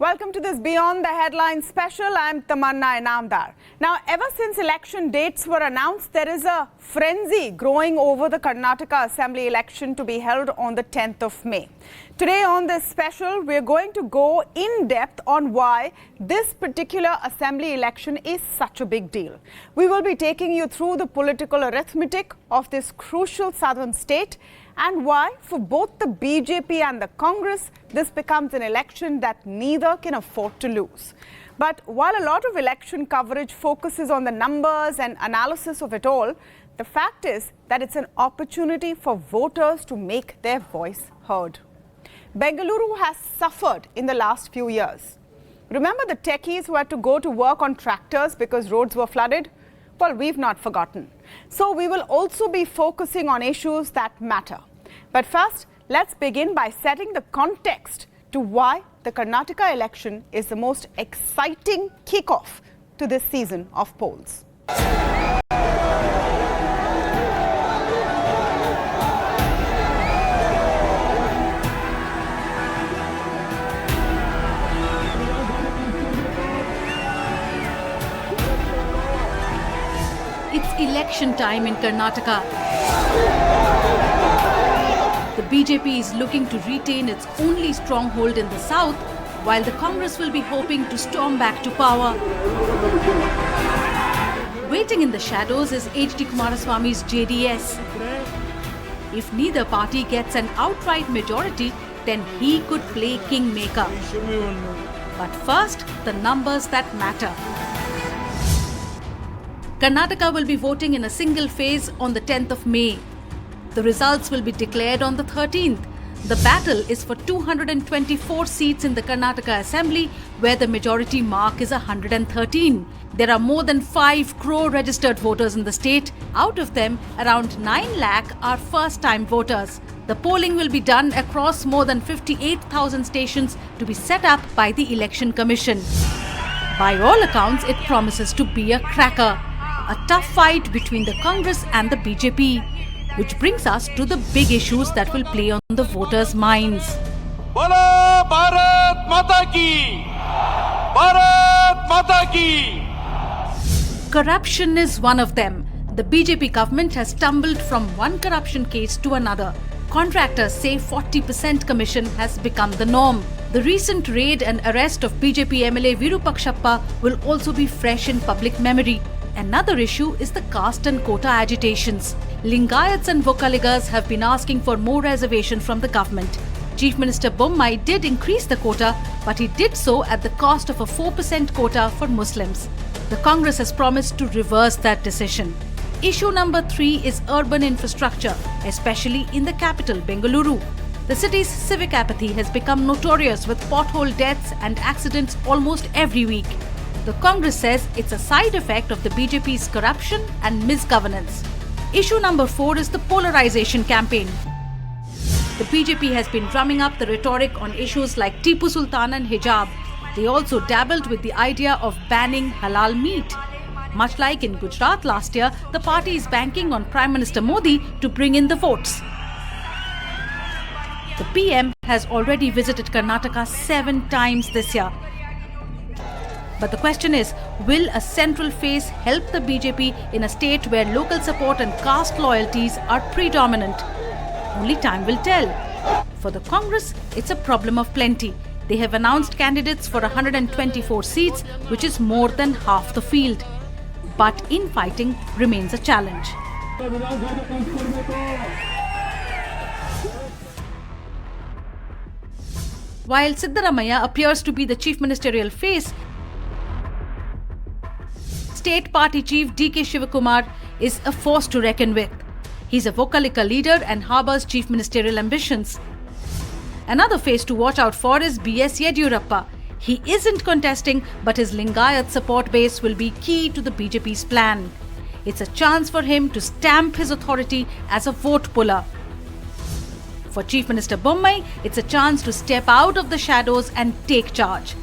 Welcome to this Beyond the Headlines special. I'm Tamanna Inamdar. Now, ever since election dates were announced, there is a frenzy growing over the Karnataka Assembly election to be held on the 10th of May. Today on this special, we're going to go in depth on why this particular Assembly election is such a big deal. We will be taking you through the political arithmetic of this crucial southern state and why, for both the BJP and the Congress, this becomes an election that neither can afford to lose. But while a lot of election coverage focuses on the numbers and analysis of it all, the fact is that it's an opportunity for voters to make their voice heard. Bengaluru has suffered in the last few years. Remember the techies who had to go to work on tractors because roads were flooded? Well, we've not forgotten. So we will also be focusing on issues that matter. But first, let's begin by setting the context to why the Karnataka election is the most exciting kickoff to this season of polls. It's election time in Karnataka. The BJP is looking to retain its only stronghold in the south, while the Congress will be hoping to storm back to power. Waiting in the shadows is H.D. Kumaraswamy's JDS. If neither party gets an outright majority, then he could play kingmaker. But first, the numbers that matter. Karnataka will be voting in a single phase on the 10th of May. The results will be declared on the 13th. The battle is for 224 seats in the Karnataka Assembly, where the majority mark is 113. There are more than 5 crore registered voters in the state. Out of them, around 9 lakh are first-time voters. The polling will be done across more than 58,000 stations to be set up by the Election Commission. By all accounts, it promises to be a cracker. A tough fight between the Congress and the BJP. Which brings us to the big issues that will play on the voters' minds. Bola Bharat Mata Ki! Bharat Mata Ki! Corruption is one of them. The BJP government has stumbled from one corruption case to another. Contractors say 40% commission has become the norm. The recent raid and arrest of BJP MLA Virupakshappa will also be fresh in public memory. Another issue is the caste and quota agitations. Lingayats and Vokkaligas have been asking for more reservation from the government. Chief Minister Bommai did increase the quota, but he did so at the cost of a 4% quota for Muslims. The Congress has promised to reverse that decision. Issue number 3 is urban infrastructure, especially in the capital, Bengaluru. The city's civic apathy has become notorious with pothole deaths and accidents almost every week. The Congress says it's a side effect of the BJP's corruption and misgovernance. Issue number 4 is the polarization campaign. The BJP has been drumming up the rhetoric on issues like Tipu Sultan and hijab. They also dabbled with the idea of banning halal meat. Much like in Gujarat last year, the party is banking on Prime Minister Modi to bring in the votes. The PM has already visited Karnataka 7 times this year. But the question is, will a central face help the BJP in a state where local support and caste loyalties are predominant? Only time will tell. For the Congress, it's a problem of plenty. They have announced candidates for 124 seats, which is more than half the field. But infighting remains a challenge. While Siddaramaiah appears to be the chief ministerial face, State Party Chief D.K. Shivakumar is a force to reckon with. He's a Vokalika leader and harbours chief ministerial ambitions. Another face to watch out for is B.S. Yediyurappa. He isn't contesting, but his Lingayat support base will be key to the BJP's plan. It's a chance for him to stamp his authority as a vote puller. For Chief Minister Bommai, it's a chance to step out of the shadows and take charge,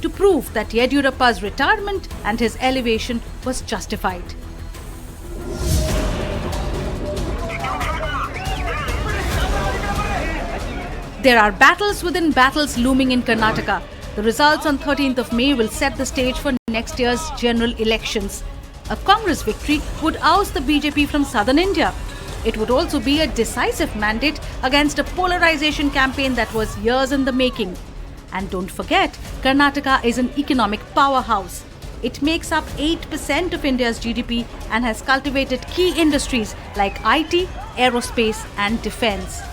to prove that Yediyurappa's retirement and his elevation was justified. There are battles within battles looming in Karnataka. The results on 13th of May will set the stage for next year's general elections. A Congress victory would oust the BJP from southern India. It would also be a decisive mandate against a polarization campaign that was years in the making. And don't forget, Karnataka is an economic powerhouse. It makes up 8% of India's GDP and has cultivated key industries like IT, aerospace and defence.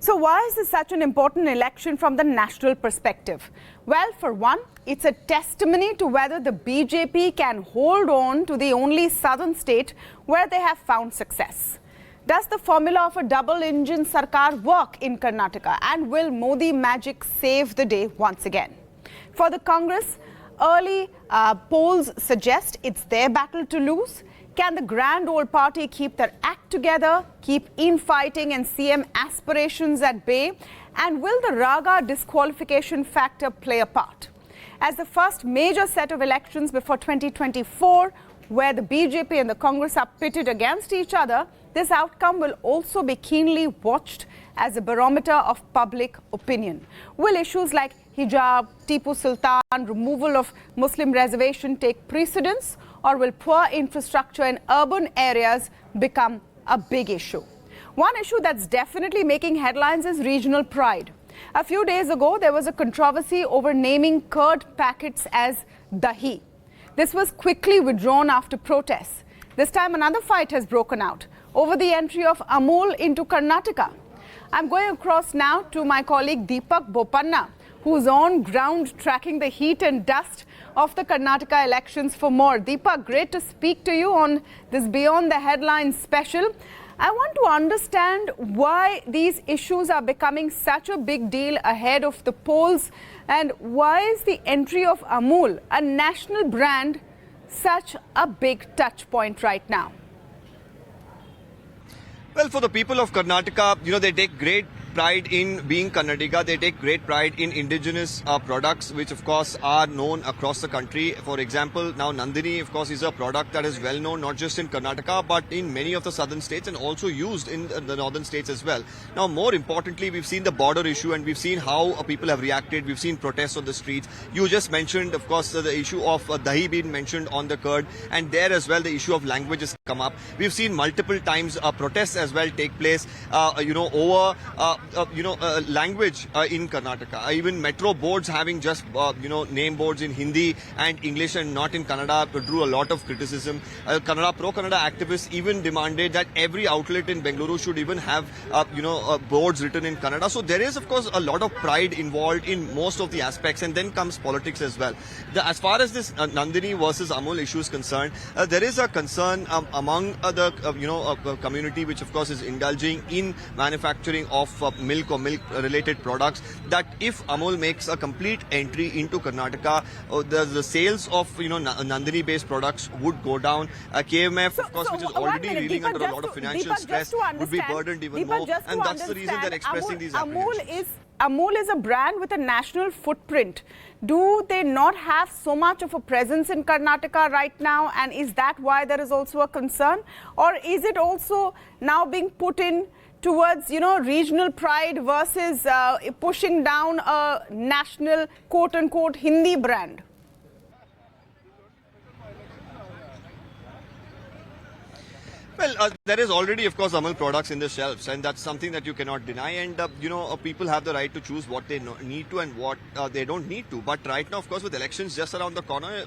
So why is this such an important election from the national perspective? Well, for one, it's a testimony to whether the BJP can hold on to the only southern state where they have found success. Does the formula of a double-engine Sarkar work in Karnataka, and will Modi magic save the day once again? For the Congress, early polls suggest it's their battle to lose. Can the grand old party keep their act together, keep infighting and CM aspirations at bay? And will the Raga disqualification factor play a part? As the first major set of elections before 2024, where the BJP and the Congress are pitted against each other, this outcome will also be keenly watched as a barometer of public opinion. Will issues like hijab, Tipu Sultan, removal of Muslim reservation take precedence, or will poor infrastructure in urban areas become a big issue? One issue that's definitely making headlines is regional pride. A few days ago, there was a controversy over naming curd packets as dahi. This was quickly withdrawn after protests. This time, another fight has broken out over the entry of Amul into Karnataka. I'm going across now to my colleague Deepak Bopanna, who's on ground tracking the heat and dust of the Karnataka elections for more. Deepak, great to speak to you on this Beyond the Headlines special. I want to understand why these issues are becoming such a big deal ahead of the polls, and why is the entry of Amul, a national brand, such a big touch point right now? Well, for the people of Karnataka, they take great pride in being Kannadiga. They take great pride in indigenous products, which of course are known across the country. For example, now Nandini, of course, is a product that is well known not just in Karnataka but in many of the southern states, and also used in the northern states as well. Now, more importantly, we've seen the border issue, and we've seen how people have reacted. We've seen protests on the streets. You just mentioned, of course, the issue of dahi being mentioned on the curd, and there as well the issue of language has come up. We've seen multiple times protests as well take place, over language in Karnataka. Even metro boards having just, name boards in Hindi and English and not in Kannada drew a lot of criticism. Pro-Kannada activists even demanded that every outlet in Bengaluru should even have, boards written in Kannada. So there is, of course, a lot of pride involved in most of the aspects, and then comes politics as well. As far as this Nandini versus Amul issue is concerned, there is a concern among the community, which of course is indulging in manufacturing of milk or milk-related products, that if Amul makes a complete entry into Karnataka, the sales of Nandini-based products would go down. KMF, of course, which is already reeling under a lot of financial stress, would be burdened even more, and that's the reason they're expressing these apprehensions. Amul is a brand with a national footprint. Do they not have so much of a presence in Karnataka right now, and is that why there is also a concern? Or is it also now being put in towards, regional pride versus pushing down a national, quote-unquote, Hindi brand? Well, there is already, of course, Amul products in the shelves, and that's something that you cannot deny. And, people have the right to choose what they need to and what they don't need to. But right now, of course, with elections just around the corner,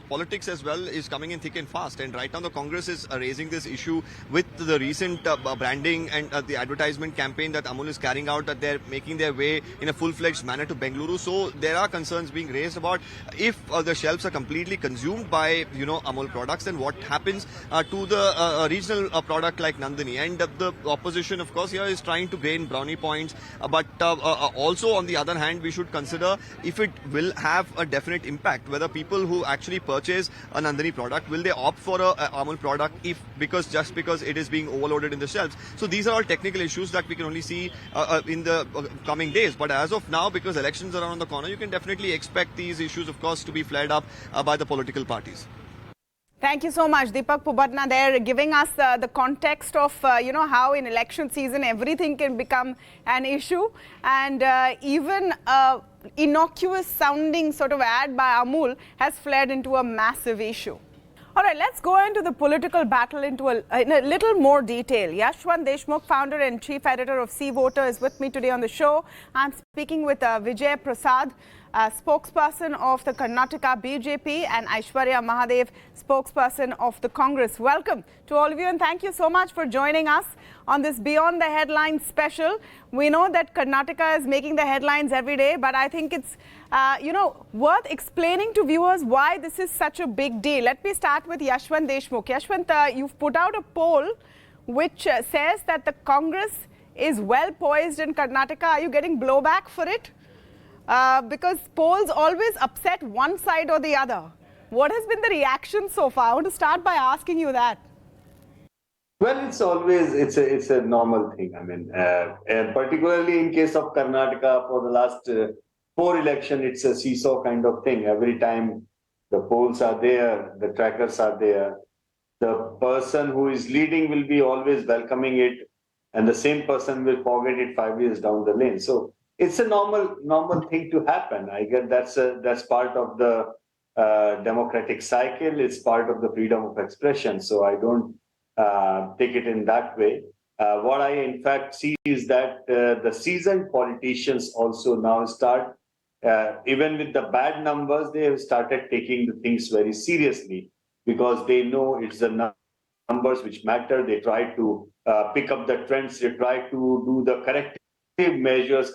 politics as well is coming in thick and fast. And right now, the Congress is raising this issue with the recent branding and the advertisement campaign that Amul is carrying out, that they're making their way in a full-fledged manner to Bengaluru. So there are concerns being raised about if the shelves are completely consumed by, Amul products, then what happens to the regional product like Nandini. And the opposition, of course, here is trying to gain brownie points, but also on the other hand, we should consider if it will have a definite impact, whether people who actually purchase a Nandini product, will they opt for a Amul product because it is being overloaded in the shelves. So these are all technical issues that we can only see in the coming days. But as of now, because elections are around the corner, you can definitely expect these issues, of course, to be flared up by the political parties. Thank you so much, Deepak Pubatna, there giving us the context of, how in election season everything can become an issue, and even innocuous sounding sort of ad by Amul has flared into a massive issue. All right, let's go into the political battle in a little more detail. Yashwant Deshmukh, founder and chief editor of C Voter, is with me today on the show. I'm speaking with Vijay, Prasad, spokesperson of the Karnataka BJP, and Aishwarya Mahadev, spokesperson of the Congress. Welcome to all of you, and thank you so much for joining us on this Beyond the Headlines special. We know that Karnataka is making the headlines every day, but I think it's worth explaining to viewers why this is such a big deal. Let me start with Yashwant Deshmukh. Yashwant, you've put out a poll which says that the Congress is well poised in Karnataka. Are you getting blowback for it? Because polls always upset one side or the other. What has been the reaction so far? I want to start by asking you that. Well, it's a normal thing. I mean, and particularly in case of Karnataka, for the last 4 elections, it's a seesaw kind of thing. Every time the polls are there, the trackers are there, the person who is leading will be always welcoming it, and the same person will forget it 5 years down the lane. So it's a normal thing to happen. I guess that's part of the democratic cycle. It's part of the freedom of expression. So I don't take it in that way. What I in fact see is that the seasoned politicians also now start, even with the bad numbers, they have started taking the things very seriously because they know it's the numbers which matter. They try to pick up the trends. They try to do the corrective measures,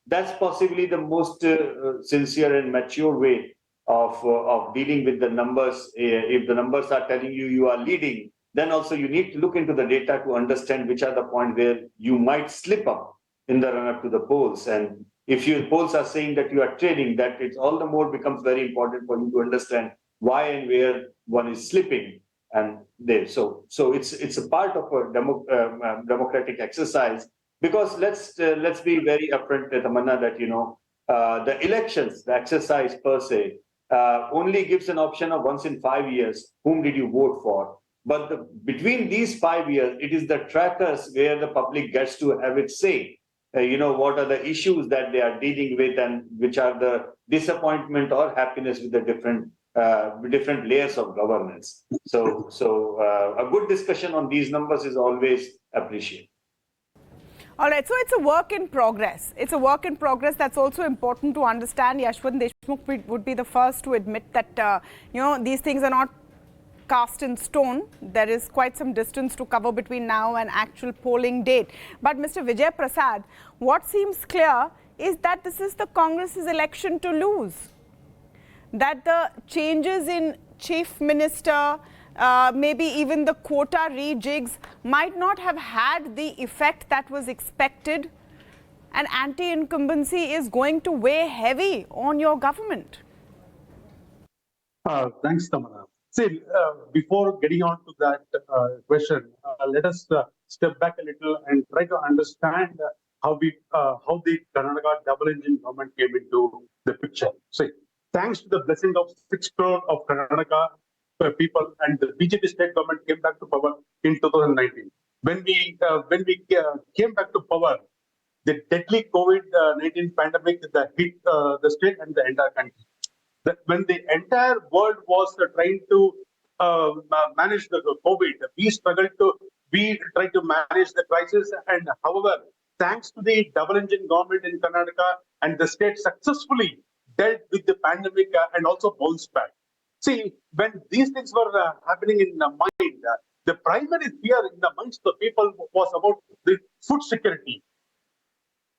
That's possibly the most sincere and mature way of dealing with the numbers. If the numbers are telling you are leading, then also you need to look into the data to understand which are the points where you might slip up in the run-up to the polls. And if your polls are saying that you are trading, that it's all the more becomes very important for you to understand why and where one is slipping. And there, so it's a part of a democratic exercise. Because let's be very upfront, Tamanna, that the elections, the exercise per se, only gives an option of once in 5 years. Whom did you vote for? But between these 5 years, it is the trackers where the public gets to have its say. What are the issues that they are dealing with, and which are the disappointment or happiness with the different layers of governance. So a good discussion on these numbers is always appreciated. All right, so it's a work in progress. It's a work in progress. That's also important to understand. Yashwant Deshmukh would be the first to admit that, these things are not cast in stone. There is quite some distance to cover between now and actual polling date. But Mr. Vijay Prasad, what seems clear is that this is the Congress's election to lose. That the changes in chief minister, maybe even the quota rejigs might not have had the effect that was expected, and anti-incumbency is going to weigh heavy on your government. Thanks, Tamanna. See, before getting on to that question, let us step back a little and try to understand how the Karnataka double-engine government came into the picture. See, thanks to the blessing of 6 crore of Karnataka people, and the BJP state government came back to power in 2019. When we came back to power, the deadly COVID-19 pandemic that hit the state and the entire country. When the entire world was trying to manage the COVID, we tried to manage the crisis. And however, thanks to the double-engine government in Karnataka, and the state successfully dealt with the pandemic and also bounced back. See, when these things were happening in the mind, the primary fear in the minds of the people was about the food security.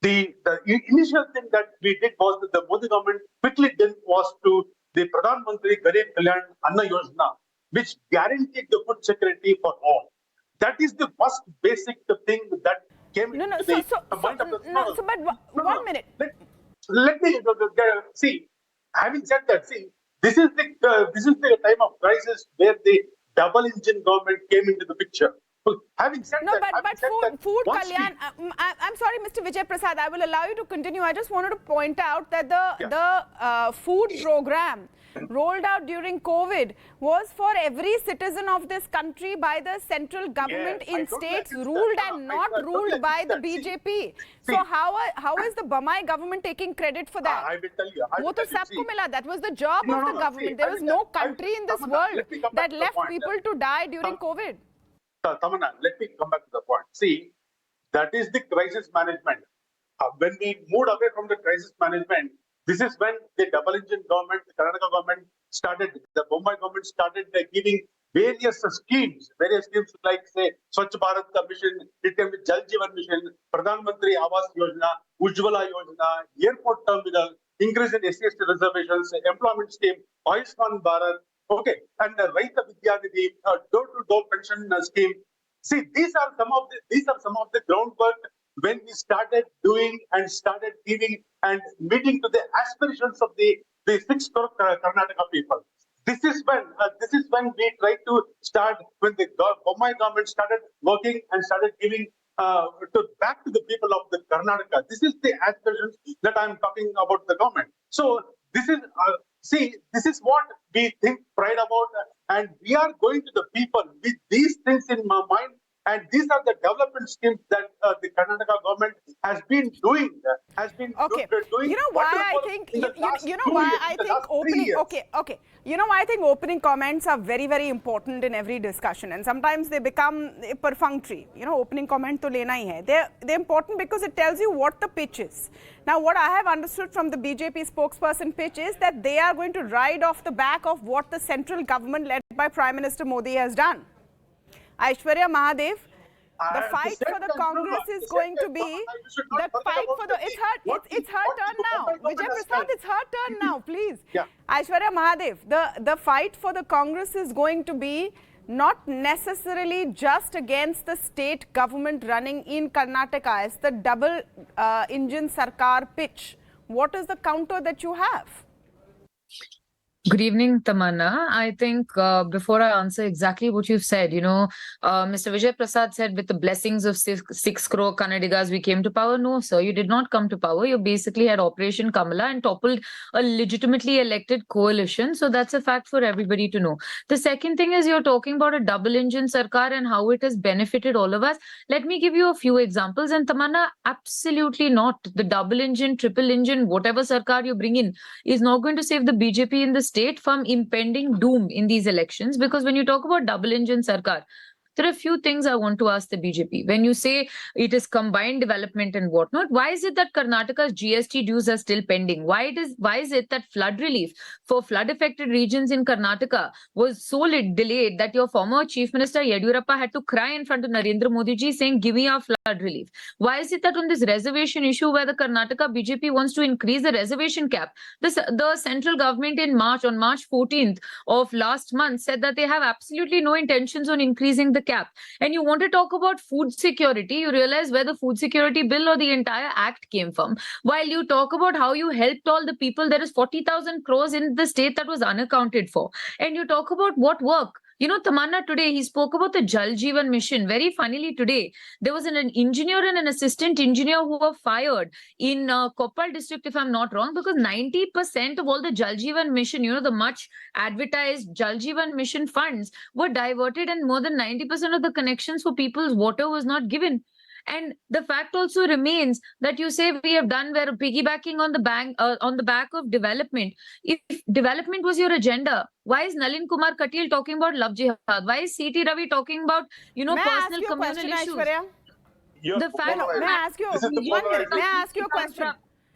The initial thing that we did was that the Modi government quickly did was to the Pradhan Mantri Garib Kalyan Anna Yojana, which guaranteed the food security for all. That is the first basic thing that came into the mind of the... One minute. Let me see. Having said that, see, this is the time of crisis where the double-engine government came into the picture. So having said No, that, but food once we- Kalyan, I'm sorry, Mr. Vijay Prasad, I will allow you to continue. I just wanted to point out that the food program rolled out during COVID was for every citizen of this country by the central government Yes, I in totally states agree with ruled that. and No, I not totally ruled agree by with the that. BJP. See, So how is the Bamai government taking credit for that? I will tell you. I वो will तो tell you, सबको see. मिला. That was the job No, of no, the no, government. see, There I was will no tell- country in this Tamanna, world let me come back that to the left point. people to die during COVID. Tamanna, let me come back to the point. See, that is the crisis management. When we moved away from the crisis management, this is when the double engine government, the Karnataka government started, the Mumbai government started giving various schemes like say Swachh Bharat Mission, it can be Jal Jeevan Mission, Pradhan Mantri Awas Yojana, Ujjwala Yojana, airport terminal, increase in SC reservations, employment scheme, Ayushman Bharat, okay, and the Raita Vidya Nidhi, door-to-door pension scheme. See, these are some of the groundwork when we started doing and started giving and meeting to the aspirations of the 6 crore Karnataka people. This is when we tried to start, when the Bombay government started working and started giving back to the people of the Karnataka. This is the aspirations that I'm talking about the government. So this is this is what we think pride about, and we are going to the people with these things in my mind. And these are the development schemes that the Karnataka government has been doing. Okay. Doing You know why I wonderful think in the last you know 2 why years, I in the think last 3 opening years. okay. You know why I think opening comments are very, very important in every discussion, and sometimes they become perfunctory. You know, opening comment to lena hi hai. They're important because it tells you what the pitch is. Now, what I have understood from the BJP spokesperson pitch is that they are going to ride off the back of what the central government led by Prime Minister Modi has done. Aishwarya Mahadev, the fight for the Congress is going to be the fight for the. It's her turn now. Vijay Prasad, it's her turn now, please. Yeah. Aishwarya Mahadev, the fight for the Congress is going to be not necessarily just against the state government running in Karnataka. It's the double engine Sarkar pitch. What is the counter that you have? Good evening, Tamanna. I think before I answer exactly what you've said, Mr. Vijay Prasad said with the blessings of 6 crore Kannadigas, we came to power. No, sir, you did not come to power. You basically had Operation Kamala and toppled a legitimately elected coalition. So that's a fact for everybody to know. The second thing is you're talking about a double engine Sarkar and how it has benefited all of us. Let me give you a few examples. And Tamanna, absolutely not. The double engine, triple engine, whatever Sarkar you bring in is not going to save the BJP in the state from impending doom in these elections. Because when you talk about double engine Sarkar, there are a few things I want to ask the BJP. When you say it is combined development and whatnot, why is it that Karnataka's GST dues are still pending? Why is it that flood relief for flood-affected regions in Karnataka was so delayed that your former Chief Minister Yadurappa had to cry in front of Narendra Modi ji saying, give me our flood relief? Why is it that on this reservation issue where the Karnataka BJP wants to increase the reservation cap, the central government on March 14th of last month said that they have absolutely no intentions on increasing the cap. And you want to talk about food security, you realize where the food security bill or the entire act came from. While you talk about how you helped all the people, there is 40,000 crores in the state that was unaccounted for. And you talk about what work. Tamanna today, he spoke about the Jal Jeevan Mission. Very funnily today, there was an engineer and an assistant engineer who were fired in Koppal district, if I'm not wrong, because 90% of all the Jal Jeevan Mission, the much advertised Jal Jeevan Mission funds were diverted and more than 90% of the connections for people's water was not given. And the fact also remains that you say we're piggybacking on the back of development. If development was your agenda, why is Nalin Kumar Katil talking about love jihad? Why is C.T. Ravi talking about, personal communal issues? The fact May I ask you one minute? May I ask you a question?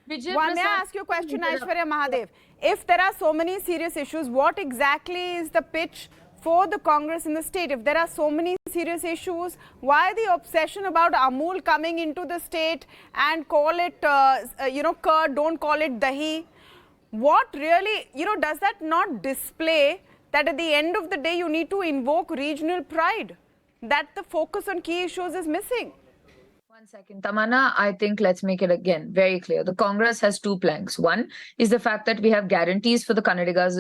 May I ask you a question, Aishwarya Mahadev? If there are so many serious issues, what exactly is the pitch for the Congress in the state? If there are so many serious issues, why the obsession about Amul coming into the state and call it, curd, don't call it dahi? What really, does that not display that at the end of the day, you need to invoke regional pride? That the focus on key issues is missing. 1 second, Tamanna, I think let's make it again very clear. The Congress has two planks. One is the fact that we have guarantees for the Kannadigas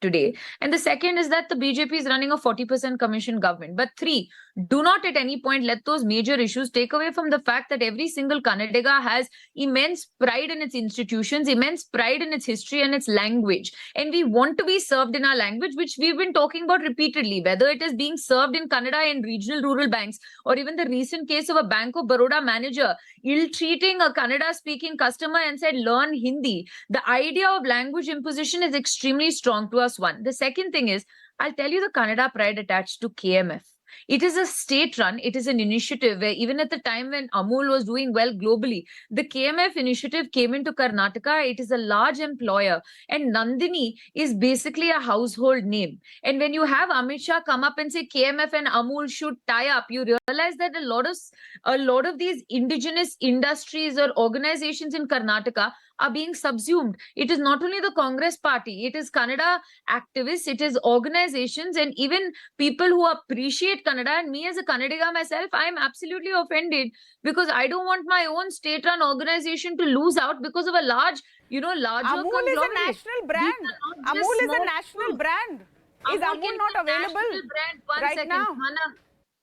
today. And the second is that the BJP is running a 40% commission government. But 3, do not at any point let those major issues take away from the fact that every single Kannadiga has immense pride in its institutions, immense pride in its history and its language. And we want to be served in our language, which we've been talking about repeatedly, whether it is being served in Kannada in regional rural banks, or even the recent case of a Bank of Baroda manager ill-treating a Kannada-speaking customer and said, learn Hindi. The idea of language imposition is extremely strong to us, one. The second thing is, I'll tell you the Kannada pride attached to KMF. It is a state run. It is an initiative where even at the time when Amul was doing well globally, the KMF initiative came into Karnataka. It is a large employer, and Nandini is basically a household name. And when you have Amit Shah come up and say KMF and Amul should tie up, you realize that a lot of these indigenous industries or organizations in Karnataka are being subsumed. It is not only the Congress party, it is Kannada activists, it is organizations, and even people who appreciate Kannada. And me as a Kannadiga myself, I am absolutely offended because I don't want my own state-run organization to lose out because of a larger Amul is a national brand. Amul is a national brand. Is Amul not available right now?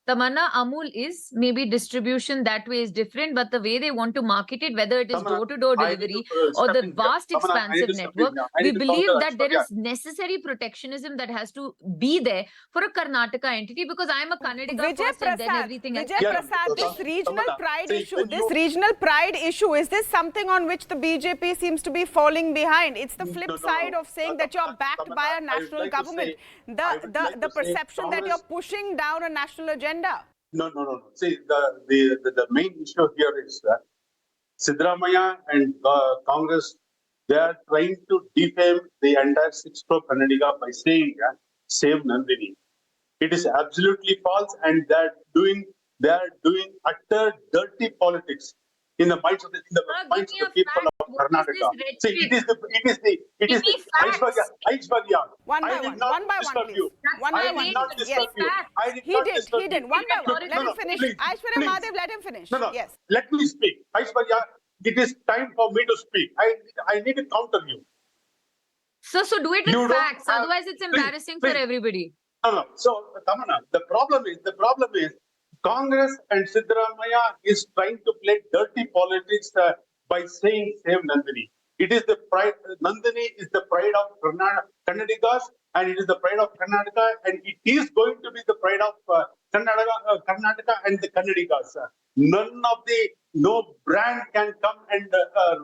Tamanna, Amul is, maybe distribution that way is different, but the way they want to market it, whether it is door-to-door delivery or the vast expansive network, we believe that there is necessary protectionism that has to be there for a Karnataka entity, because I am a Kannadiga first and then everything else. Vijay Prasad, this regional pride issue, is this something on which the BJP seems to be falling behind? It's the flip side of saying that you're backed by a national government. The perception that you're pushing down a national agenda. No. See, the main issue here is that Siddaramaiah and Congress, they are trying to defame the entire 6 crore Kannadiga by saying save Nandini. It is absolutely false, and they are doing utter dirty politics in the minds of the people of Karnataka. See, it is the Aishwarya. One by one, please. One by one. Yes. He did. One by one. Let him finish. Aishwarya Mahadev, let him finish. Yes. Let me speak. Aishwarya, it is time for me to speak. I need to counter you. So do it with facts. Otherwise, it's embarrassing for everybody. No. So, Tamanna, the problem is Congress and Siddaramaiah is trying to play dirty politics by saying save Nandini. It is the pride. Nandini is the pride of Kannadigas, and it is the pride of Karnataka, and it is going to be the pride of Karnataka and the Kannadigas. No brand can come and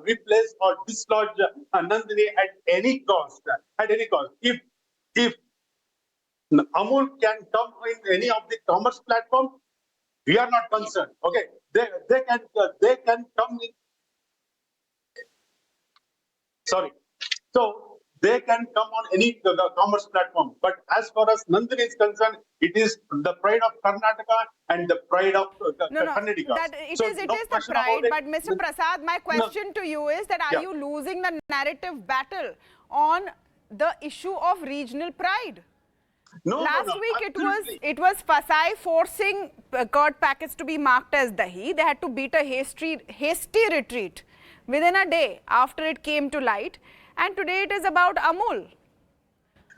replace or dislodge Nandini at any cost. If Amul can come in any of the commerce platform, we are not concerned. Okay, they can come in. Sorry, so they can come on any commerce platform. But as far as Nandini is concerned, it is the pride of Karnataka and the pride of Kannadiga. It is the pride. But Mr. Prasad, my question to you is that are you losing the narrative battle on the issue of regional pride? Last week it was Fasai forcing curd packets to be marked as dahi. They had to beat a hasty retreat within a day after it came to light. And today it is about Amul.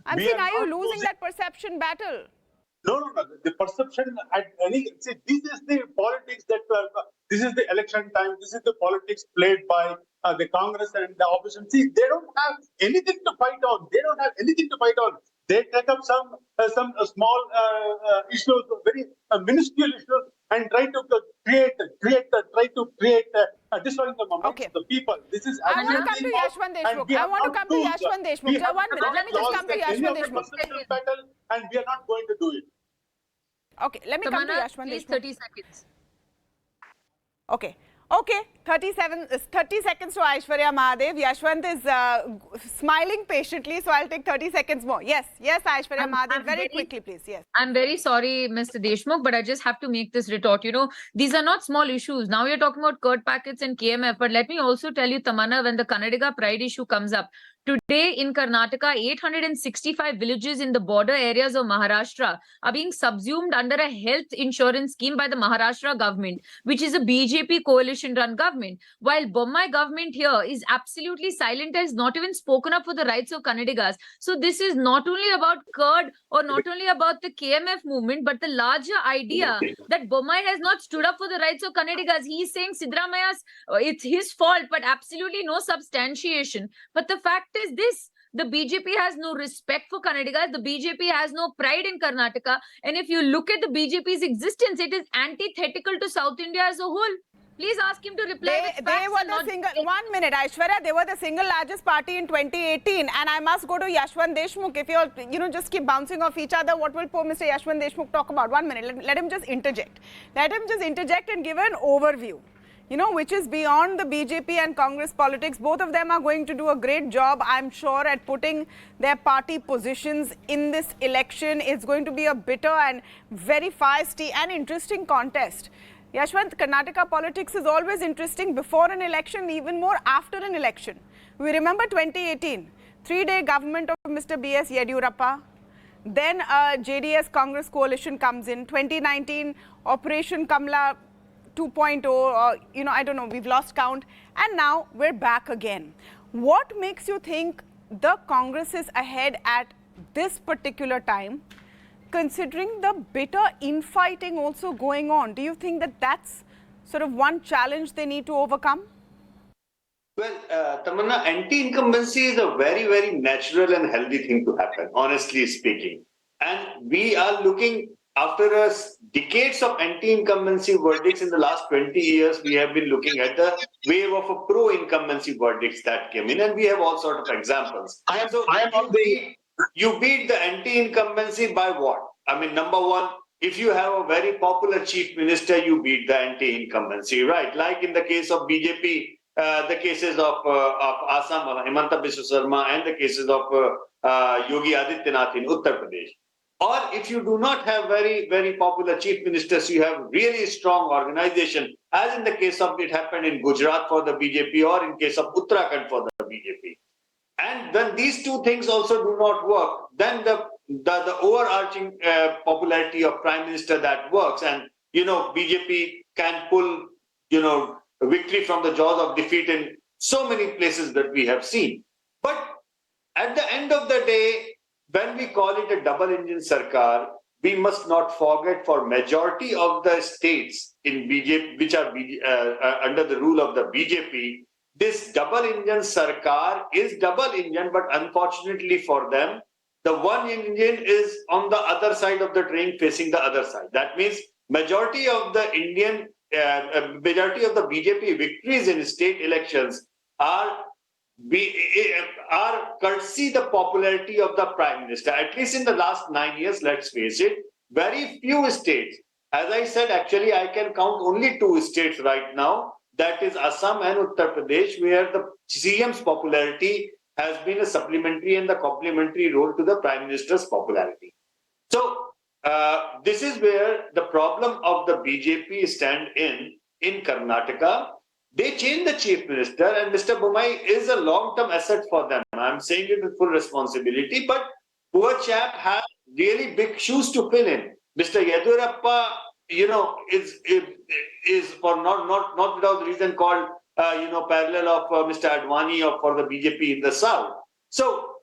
I'm saying, are you losing that perception battle? No. The perception at any... See, this is the politics that... this is the election time. This is the politics played by the Congress and the opposition. See, they don't have anything to fight on. They take up some small issues, very minuscule issues, and try to create destroying the momentum of the people. This is. I want to come to Yashwant Deshmukh. Let me just come to Yashwant Deshmukh. And we are not going to do it. Okay, let me come to Yashwant Deshmukh. 30 seconds. Okay, 30 seconds to Aishwarya Mahadev. Yashwant is smiling patiently, so I'll take 30 seconds more. Yes, Aishwarya Mahadev, very quickly, please. Yes. I'm very sorry, Mr. Deshmukh, but I just have to make this retort. These are not small issues. Now you're talking about curd packets and KMF, but let me also tell you, Tamanna, when the Kannadiga pride issue comes up, Today in Karnataka, 865 villages in the border areas of Maharashtra are being subsumed under a health insurance scheme by the Maharashtra government, which is a BJP coalition-run government. While Bommai government here is absolutely silent, has not even spoken up for the rights of Kannadigas. So this is not only about Kurd or not only about the KMF movement, but the larger idea that Bommai has not stood up for the rights of Kannadigas. He is saying Siddaramaya's, it's his fault, but absolutely no substantiation. But the fact is this: the BJP has no respect for Kannadigas. The BJP has no pride in Karnataka. And if you look at the BJP's existence, it is antithetical to South India as a whole. Please ask him to reply with facts They were and the not... single, 1 minute, Aishwarya, they were the single largest party in 2018. And I must go to Yashwant Deshmukh. If you're, just keep bouncing off each other, what will poor Mr. Yashwant Deshmukh talk about? 1 minute, let him just interject. Let him just interject and give an overview, which is beyond the BJP and Congress politics. Both of them are going to do a great job, I'm sure, at putting their party positions in this election. It's going to be a bitter and very feisty and interesting contest. Yashwant, Karnataka politics is always interesting before an election, even more after an election. We remember 2018, 3-day government of Mr. B.S. Yediyurappa. Then a JDS Congress coalition comes in. 2019, Operation Kamla 2.0, or, I don't know, we've lost count. And now we're back again. What makes you think the Congress is ahead at this particular time, considering the bitter infighting also going on? Do you think that that's sort of one challenge they need to overcome? Well, Tamanna, anti-incumbency is a very, very natural and healthy thing to happen, honestly speaking. And we are looking, after decades of anti-incumbency verdicts in the last 20 years, we have been looking at the wave of a pro-incumbency verdicts that came in, and we have all sort of examples. You beat the anti-incumbency by what? I mean, number one, if you have a very popular chief minister, you beat the anti-incumbency, right? Like in the case of BJP, the cases of Assam, Himanta Biswa Sarma, and the cases of Yogi Adityanath in Uttar Pradesh. Or if you do not have very, very popular chief ministers, you have really strong organization, as in the case of it happened in Gujarat for the BJP, or in case of Uttarakhand for the BJP. And when these two things also do not work, then the overarching popularity of prime minister that works, and BJP can pull victory from the jaws of defeat in so many places that we have seen. But at the end of the day, when we call it a double engine sarkar, we must not forget, for majority of the states in BJP, which are under the rule of the BJP, this double engine sarkar is double engine, but unfortunately for them, the one engine is on the other side of the train facing the other side. That means majority of the BJP victories in state elections are courtesy the popularity of the prime minister. At least in the last 9 years, let's face it, very few states. As I said, actually, I can count only 2 states right now. That is Assam and Uttar Pradesh, where the CM's popularity has been a supplementary and the complementary role to the Prime Minister's popularity. So, this is where the problem of the BJP stand in Karnataka. They changed the chief minister, and Mr. Bommai is a long-term asset for them. I'm saying it with full responsibility, but poor chap has really big shoes to fill in. Mr. Yediyurappa, is for not without reason called parallel of Mr. Advani or for the BJP in the south. So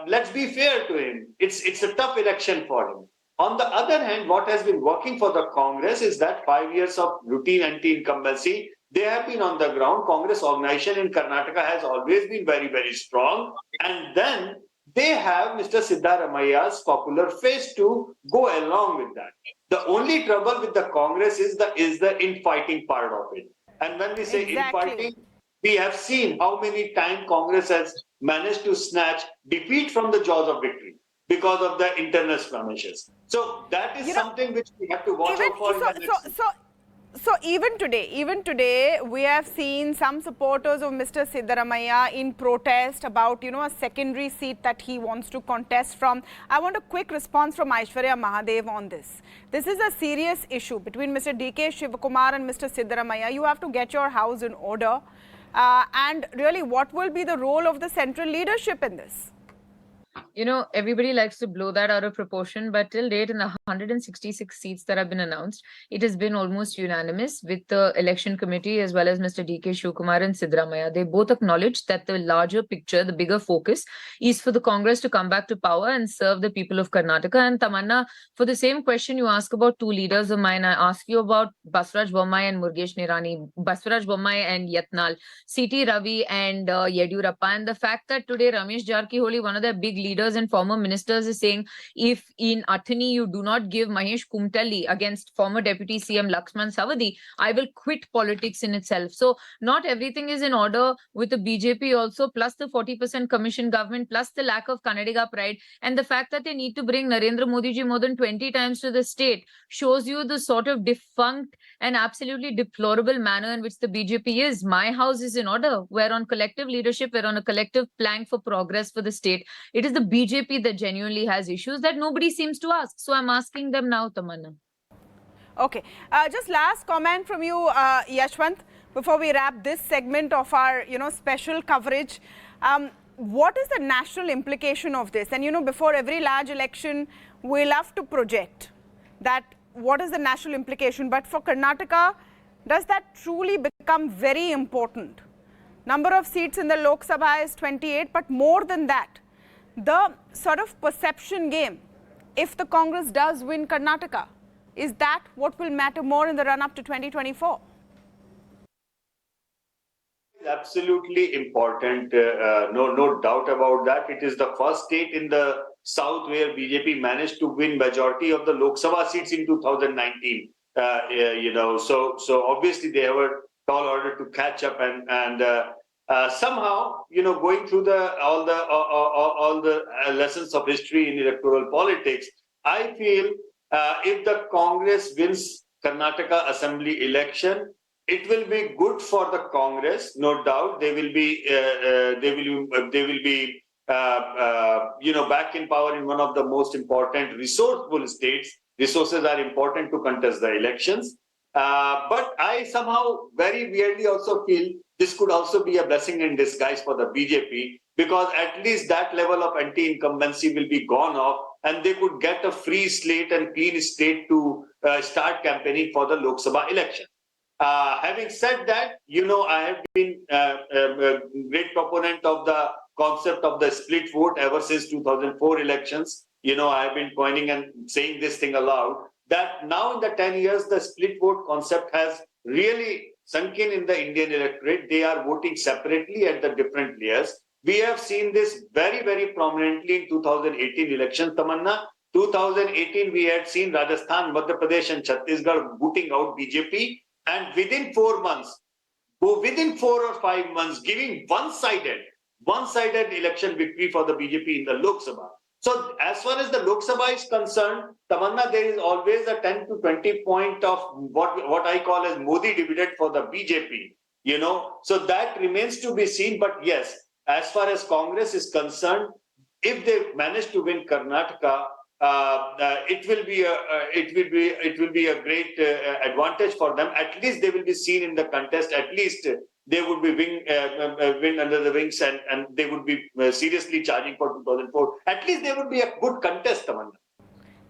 let's be fair to him. It's a tough election for him. On the other hand, what has been working for the Congress is that 5 years of routine anti-incumbency, they have been on the ground. Congress organization in Karnataka has always been very, very strong. And then they have Mr. Siddaramaya's popular face to go along with that. The only trouble with the Congress is the infighting part of it. And when we say infighting, we have seen how many times Congress has managed to snatch defeat from the jaws of victory because of the internal skirmishes. So that is something which we have to watch out for. So even today, we have seen some supporters of Mr. Siddaramaiah in protest about, a secondary seat that he wants to contest from. I want a quick response from Aishwarya Mahadev on this. This is a serious issue between Mr. D.K. Shivakumar and Mr. Siddaramaiah. You have to get your house in order. And really, what will be the role of the central leadership in this? You know, everybody likes to blow that out of proportion, but till date, in the 166 seats that have been announced, it has been almost unanimous with the election committee as well as Mr. D.K. Shivkumar and Sidramaya. They both acknowledged that the larger picture, the bigger focus, is for the Congress to come back to power and serve the people of Karnataka. And Tamanna, for the same question you ask about two leaders of mine, I ask you about Baswaraj Bommai and Murugesh Nirani, Baswaraj Bommai and Yatnal, C.T. Ravi and Yediyurappa, and the fact that today Ramesh Jarkiholi, one of their big leaders and former ministers, is saying if in Athani you do not give Mahesh Kumtelli against former Deputy CM Laxman Savadi, I will quit politics in itself. So not everything is in order with the BJP also, plus the 40% commission government, plus the lack of Kannadiga pride, and the fact that they need to bring Narendra Modi ji more than 20 times to the state shows you the sort of defunct and absolutely deplorable manner in which the BJP is. My house is in order. We're on collective leadership. We're on a collective plank for progress for the state. It is the BJP that genuinely has issues that nobody seems to ask. So I'm asking them now, Tamanna. Okay. Just last comment from you, Yashwant, before we wrap this segment of our, special coverage. What is the national implication of this? And, before every large election, we love to project that what is the national implication. But for Karnataka, does that truly become very important? Number of seats in the Lok Sabha is 28, but more than that, the sort of perception game, if the Congress does win Karnataka, is that what will matter more in the run-up to 2024? Absolutely important, no doubt about that. It is the first state in the south where BJP managed to win majority of the Lok Sabha seats in 2019. So obviously they have a tall order to catch up, and somehow, going through all the lessons of history in electoral politics, I feel if the Congress wins Karnataka Assembly election, it will be good for the Congress, no doubt. They will be back in power in one of the most important resourceful states. Resources are important to contest the elections. But I somehow very weirdly also feel this could also be a blessing in disguise for the BJP, because at least that level of anti-incumbency will be gone off, and they could get a free slate and clean slate to start campaigning for the Lok Sabha election. Having said that, I have been a great proponent of the concept of the split vote ever since 2004 elections. I have been pointing and saying this thing aloud, that now in the 10 years, the split vote concept has really sunk in the Indian electorate. They are voting separately at the different layers. We have seen this very, very prominently in 2018 election, Tamanna. 2018, we had seen Rajasthan, Madhya Pradesh and Chhattisgarh booting out BJP, and within 4 months, within 4 or 5 months, giving one-sided election victory for the BJP in the Lok Sabha. So as far as the Lok Sabha is concerned, Tamanna, there is always a 10 to 20 point of what I call as Modi dividend for the BJP, So that remains to be seen. But yes, as far as Congress is concerned, if they manage to win Karnataka, it will be a great advantage for them. At least they will be seen in the contest. At least they would be win under the wings, and they would be seriously charging for 2004. At least they would be a good contest, Tamanna.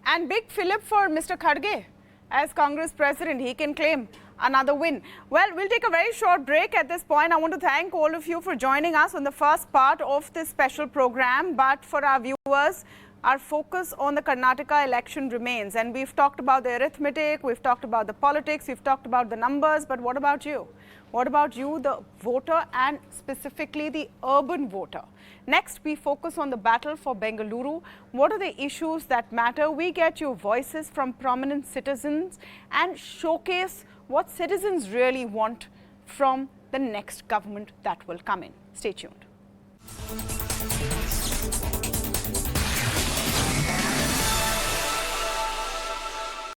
And big fillip for Mr. Kharge as Congress president. He can claim another win. Well, we'll take a very short break at this point. I want to thank all of you for joining us on the first part of this special program. But for our viewers, our focus on the Karnataka election remains. And we've talked about the arithmetic, we've talked about the politics, we've talked about the numbers. But what about you? What about you, the voter, and specifically the urban voter? Next, we focus on the battle for Bengaluru. What are the issues that matter? We get your voices from prominent citizens and showcase what citizens really want from the next government that will come in. Stay tuned.